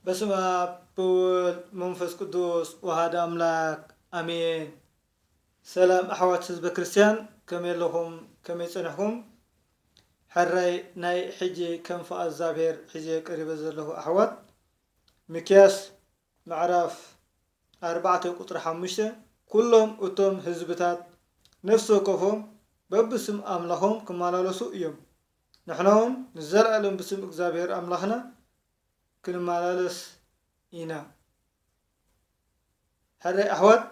በስመ አብ በወልድ መንፈስ ቅዱስ ወአሐዱ አምላክ አሜን። ሰላም አሕዋት ህዝበ ክርስቲያን ከመይ ኣለኹም ከመይ ፀኒሕኩም? ሕራይ ናይ ሕጂ ከም ፍቃድ እግዚአብሔር ሕጂ ቀሪበ ዘለኹ ኣሕዋት ሚክያስ ምዕራፍ 4 ቁጥሪ 5 ኩሎም እቶም ህዝብታት ነፍሲ ወከፎም በብስም ኣምላኾም ክመላለሱ እዮም። ንሕና እውን ንዘለኣለም ብስም እግዚአብሔር ኣምላኽና ክንመላለስ ኢና። ሕራይ ኣሕዋት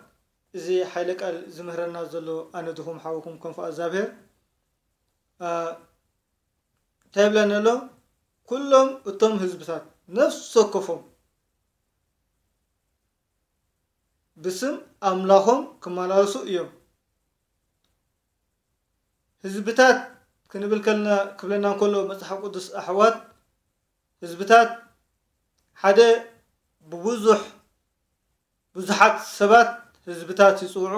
እዚ ሓይለ ቃል ዝምህረና ዘሎ ኣነ ድኹም ሓወኩም ከም ፍቃድ እግዚአብሔር እንታይ ይብለና ኣሎ? ኩሎም እቶም ህዝብታት ነፍሲ ወከፎም ብስም ኣምላኾም ክመላለሱ እዮም። ህዝብታት ክንብል ከለና ክብለና እንከሎ መፅሓፍ ቅዱስ ኣሕዋት ህዝብታት ሓደ ብዙሓት ሰባት ህዝብታት ይፅውዑ።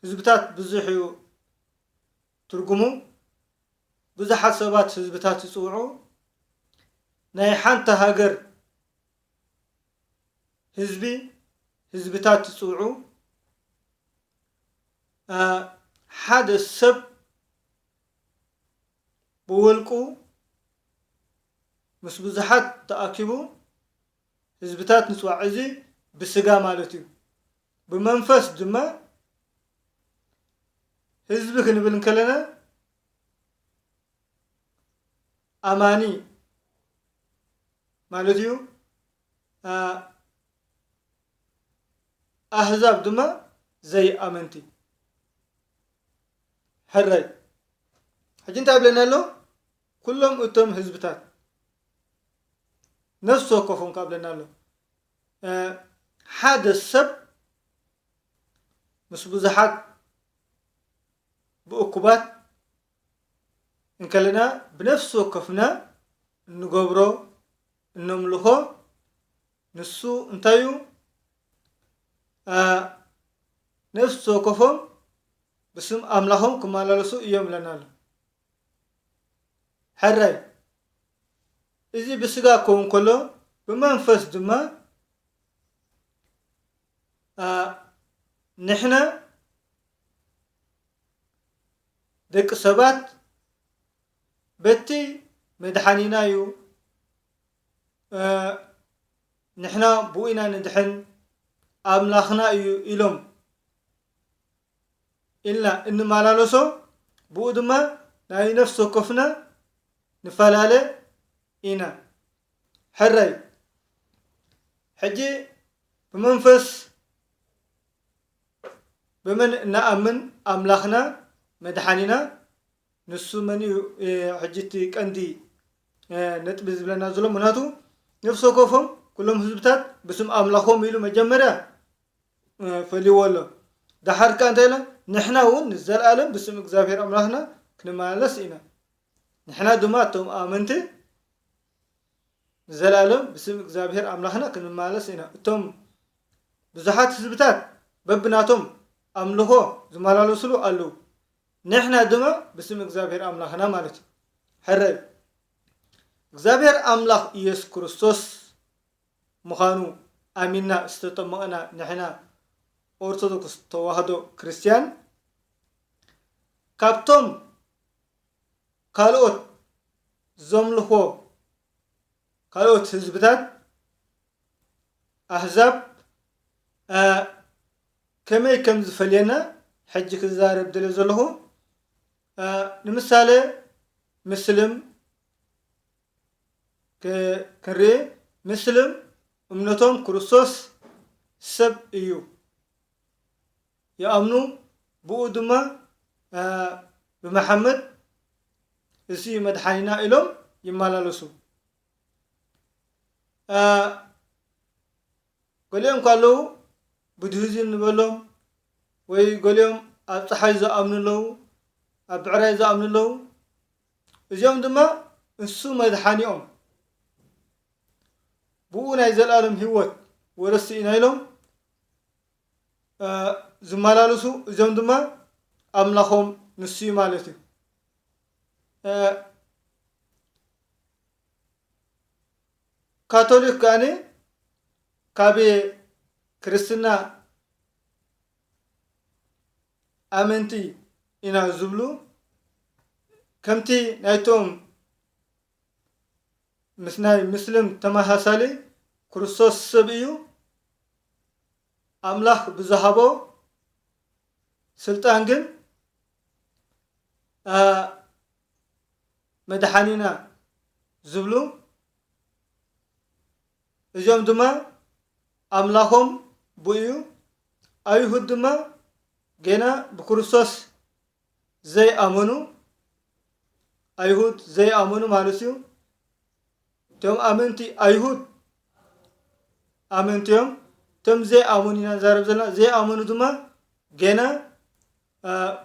ህዝብታት ብዙሕ እዩ ትርጉሙ። ብዙሓት ሰባት ህዝብታት ይፅውዑ። ናይ ሓንቲ ሃገር ህዝብታት ይፅውዑ። ሓደ ሰብ ብውልቁ ምስ ብዙሓት ተኣኪቡ ህዝብታት ንፅዋዕ። እዚ ብስጋ ማለት እዩ። ብመንፈስ ድማ ህዝቢ ክንብል ከለና ኣማኒ ማለት እዩ። ኣህዛብ ድማ ዘይኣመንቲ። ሕራይ ሕጂ እንታይ ይብለና ኣሎ? ኩሎም እቶም ህዝብታት ነፍሲ ወከፎም ካብለና ኣሎ። ሓደ ሰብ ምስ ብዙሓት ብእኩባት እንከለና ብነፍሲ ወከፍና እንገብሮ እነምልኾ ንሱ እንታይ እዩ? ነፍሲ ወከፎም ብስም ኣምላኾም ክመላለሱ እዮም ኢለና ኣሎ። ሕራይ እዚ ብስጋ ክኸውን ከሎ ብመንፈስ ድማ ንሕና ደቂ ሰባት በቲ መድሓኒና እዩ ንሕና ብኡ ኢና ንድሕን ኣምላኽና እዩ ኢሎም ኢልና እንመላለሶ ብኡ ድማ ናይ ነፍሲ ወከፍና ንፈላለ ኢና። ሕራይ ሕጂ ብመንፈስ በመን እናኣምን ኣምላኽና መድሓኒና ንሱ መን እዩ? ሕጂ እቲ ቀንዲ ነጥቢ ዝብለና ዘሎ ምክንያቱ ነፍሲ ወከፎም ኩሎም ህዝብታት ብስም ኣምላኾም ኢሉ መጀመርያ ፈልይዎ ኣሎ። ዳሓርካ እንታይ ኢሎ? ንሕና እውን ንዘለኣለም ብስም እግዚአብሔር ኣምላኽና ክንመላለስ ኢና። ንሕና ድማ እቶም ኣመንቲ ንዘለኣለም ብስም እግዚአብሔር ኣምላኽና ክንመላለስ ኢና። እቶም ብዙሓት ህዝብታት በብናቶም ኣምልኾ ዝመላለስሉ ኣለው። ንሕና ድማ ብስም እግዚአብሔር ኣምላኽና ማለት እዩ። ሕራይ እግዚአብሔር ኣምላኽ ኢየሱስ ክርስቶስ ምዃኑ ኣሚንና ዝተጠመቕና ንሕና ኦርቶዶክስ ተዋህዶ ክርስቲያን ካብቶም ካልኦት ዘምልኾ ካልኦት ህዝብታት ኣህዛብ ከመይ ከም ዝፈልየና ሕጂ ክዛረብ ደለ ዘለኹ። ንምሳሌ ምስልም ክንርኢ። ምስልም እምነቶም ክርስቶስ ሰብ እዩ ይኣምኑ። ብኡ ድማ ብመሐመድ እዚ መድሓኒና ኢሎም ይመላለሱ። ገሊኦም ካለው ቡድሂዝም ንበሎም ወይ ገሊኦም ኣብ ፀሓይ ዝኣምኑ ኣለው፣ ኣብ ብዕራይ ዝኣምኑ ኣለው። እዚኦም ድማ እንሱ መድሓኒኦም ብኡ ናይ ዘለኣለም ሂወት ወረስቲ ኢና ኢሎም ዝመላለሱ። እዚኦም ድማ ኣምላኾም ንሱ ማለት እዩ። ካቶሊክ ጋኔ ካቤ ክርስትና አመንቲ ኢና ዝብሉ ከምቲ ናይቶም ምስናይ ምስልም ተማሳሳሊ ክርስቶስ ሰብ እዩ አምላክ ብዝሃቦ ስልጣን ግን መድሓኒና ዝብሉ እዚኦም ድማ አምላኾም ብእዩ አይሁድ ድማ ገና በክርስቶስ ዘይአመኑ አይሁድ ዘይአመኑ ማለት እዩ ቶም አመንቲ አይሁድ አመንቲዮም ቶም ዘይአመኑና ዛረብ ዘለና ዘይአመኑ ድማ ገና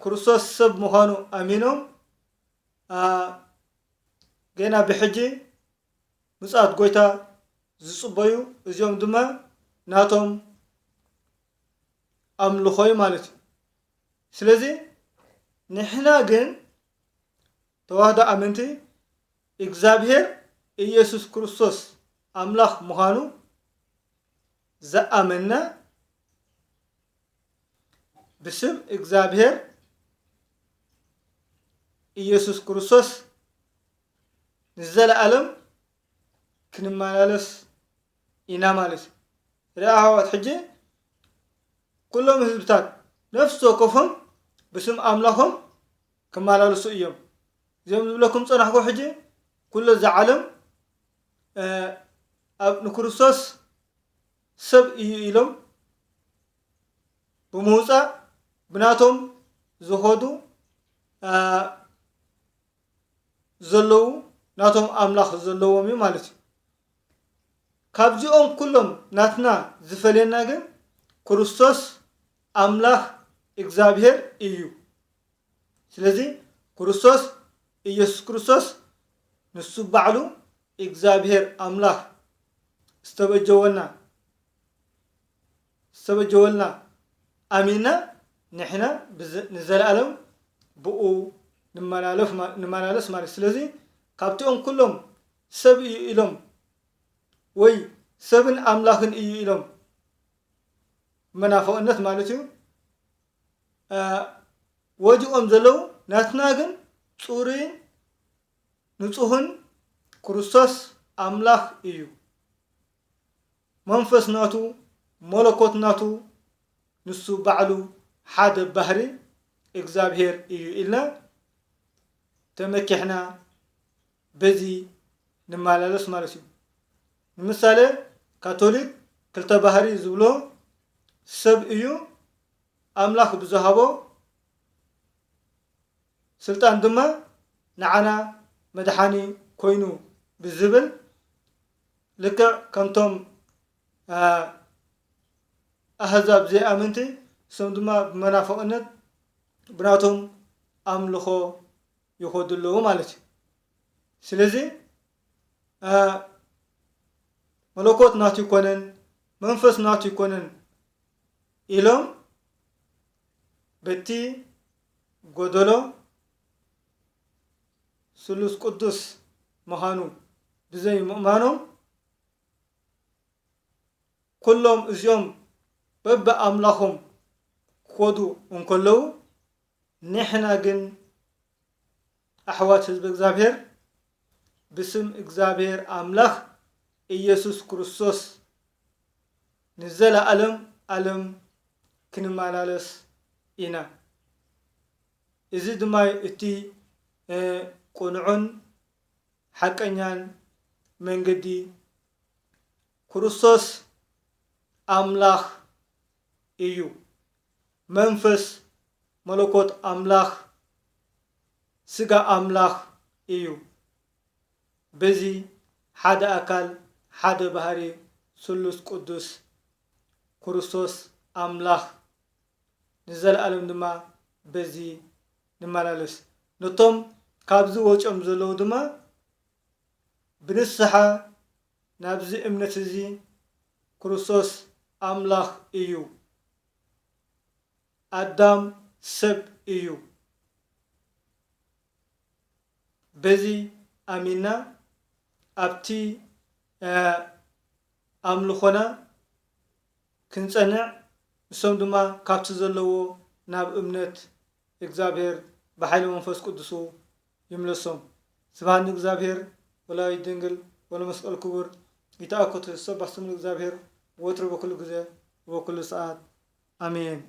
ክርስቶስ ሰብ ምዃኑ አሚኖም ገና ብሕጂ ምጽአት ጎይታ ዝጽበዩ እዚኦም ድማ ናቶም አምልኾይ ማለት እዩ ስለዚ ንሕና ግን ተዋህዶ አመንቲ እግዚአብሔር ኢየሱስ ክርስቶስ አምላክ ምዃኑ ዘአመና بسم እግዚአብሔር ኢየሱስ ክርስቶስ ንዘለዓለም ክንመላለስ ኢና ማለት ረአዋት ሕጂ ኩሎም ህዝብታት ነፍስ ወከፎም بسم አምላኾም ክመላለሱ እዮም እዚኦም ዝብለኩም ጸናሕኩ ሕጂ ኩሉ ዘዓለም ኣብ ንክርስቶስ ሰብ እዩ ኢሎም ብምውፃእ ብናቶም ዝኸዱ ዘለዉ ናቶም አምላክ ዘለዎም እዩ ማለት እዩ ካብዚኦም ኩሎም ናትና ዝፈልየና ግን ክርስቶስ አምላክ እግዚአብሔር እዩ ስለዚ ክርስቶስ ኢየሱስ ክርስቶስ ንሱ ባዕሉ እግዚአብሔር አምላክ استبجولنا አሚና ንሕና ንዘለዓለም ብኡ ንመላለስ ማለት ስለዚ ካብቲኦም ኩሎም ሰብ እዩ ኢሎም ወይ ሰብን አምላክን እዩ ኢሎም መናፈቅነት ማለት እዩ ወዲኦም ዘለው ናትና ግን ጽሩይን ንጹህን ክርስቶስ አምላክ እዩ መንፈስ ናቱ መለኮት ናቱ ንሱ ባዕሉ ሓደ ባህሪ እግዚአብሔር እዩ ኢልና ተመኪሕና በዚ ንመላለስ ማለት እዩ ንምሳሌ ካቶሊክ ክልተ ባህሪ ዝብሎ ሰብ እዩ አምላክ ብዝሃቦ ስልጣን ድማ ንዓና መድሓኒ ኮይኑ ብዝብል ልክዕ ከምቶም አህዛብ ዘይአመንቲ ሰም ድማ ብመናፈቅነት ብናቶም አምልኾ ይኸዱለዉ ማለት እዩ ስለዚ መለኮት ናቱ ይኮነን መንፈስ ናቱ ይኮነን ኢሎም በቲ ጎደሎ ስሉስ ቅዱስ ምዃኑ ብዘይ ምእማኖም ኩሎም እዚኦም በብአምላኾም ክኸዱ እንከለዉ ንሕና ግን አሕዋት ህዝቢ እግዚአብሔር ብስም እግዚአብሔር አምላክ ኢየሱስ ክርስቶስ ንዘለዓለም ዓለም ክንመላለስ ኢና እዚ ድማ እቲ ቁኑዕን ሓቀኛን መንገዲ ክርስቶስ አምላክ እዩ መንፈስ መለኮት አምላክ ስጋ አምላክ እዩ በዚ ሓደ አካል ሓደ ባህሪ ስሉስ ቅዱስ ክርስቶስ አምላክ ንዘለዓለም ድማ በዚ ንመላለስ ነቶም ካብዚ ወጮም ዘለዉ ድማ ብንስሓ ናብዚ እምነት እዚ ክርስቶስ አምላክ እዩ አዳም ሰብ እዩ በዚ አሚና ኣብቲ ኣምልኾና ክንጸንዕ ንሶም ድማ ካብቲ ዘለዎ ናብ እምነት እግዚአብሔር በኃይለ መንፈስ ቅዱሱ ይምለሶም። ስብሐት ለእግዚአብሔር ወላዲቱ ድንግል ወለመስቀሉ ክቡር ይትአኮቱ ሰባህ ስሙ እግዚአብሔር ወትሮ በኩሉ ጊዜ ወበኩሉ ሰዓት አሜን።